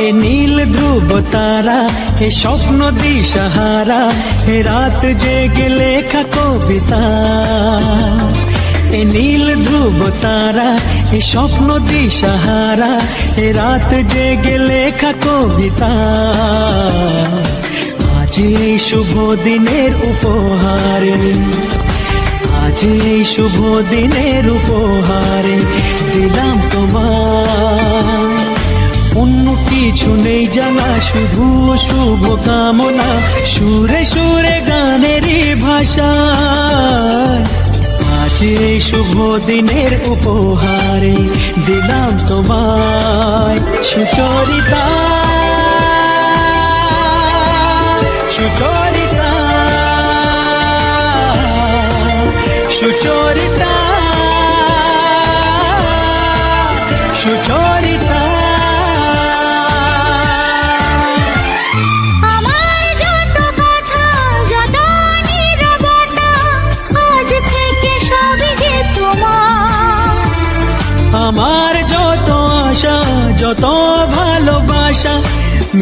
এ নীল ধ্রুব তারা, এ স্বপ্ন দিশাহারা, এ রাত জেগে লেখা কবিতা। এ নীল ধ্রুব তারা, এ স্বপ্ন দিশাহারা, এ রাত জেগে লেখা কবিতা। আজ এই শুভ দিনের উপহারে, আজ এই শুভ দিনের উপহারে দিলাম তোমায়। অন্য কিছু নেই জানা, শুধু শুভ কামনা, সুরে সুরে গানেরই ভাষা। আজ এই শুভ দিনের উপহারে দিলাম তোমায়। সুচরিতা, সুচরিতা, সুচরিতা, সুচরিতা। আমার যত আশা, যত ভালোবাসা,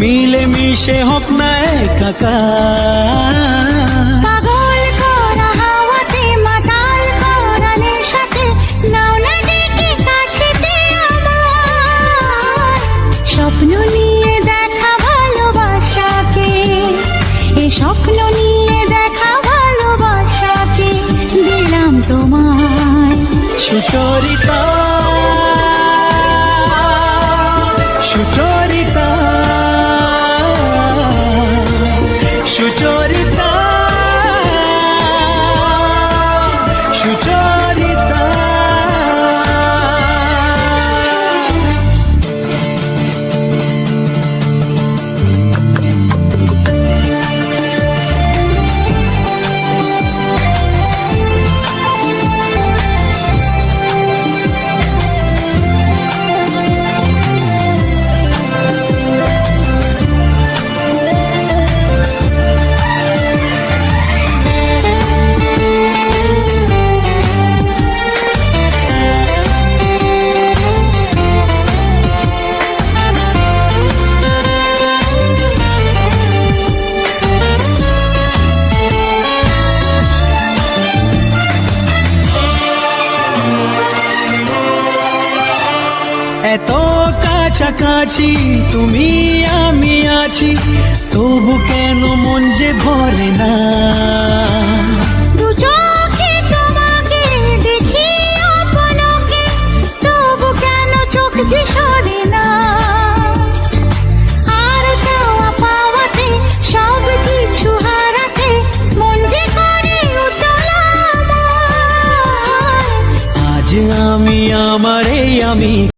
মিলে মিশে হোক না একাকার। পাগল করা হাওয়াতে, মাতাল করা নেশাতে, নাও না ডেকে কাছেতে আমার। স্বপ্ন নিয়ে দেখা ভালোবাসাকে, এ স্বপ্ন নিয়ে দেখা ভালোবাসাকে দিলাম তোমায়। সুচরিতা, সুচরিতা, সুচরিতা, সুচরিতা। এত কাছাকাছি তুমি আমি আছি, তবু কেন মন যে ভরে না। দু চোখে তোমাকে দেখি আপনকে, তবু কেন চোখ যে সরে না। আর চাওয়া পাওয়াতে, সব কিছু হারাতে, মন যে করে উতলা আমার। আজ আমি আমার এই আমি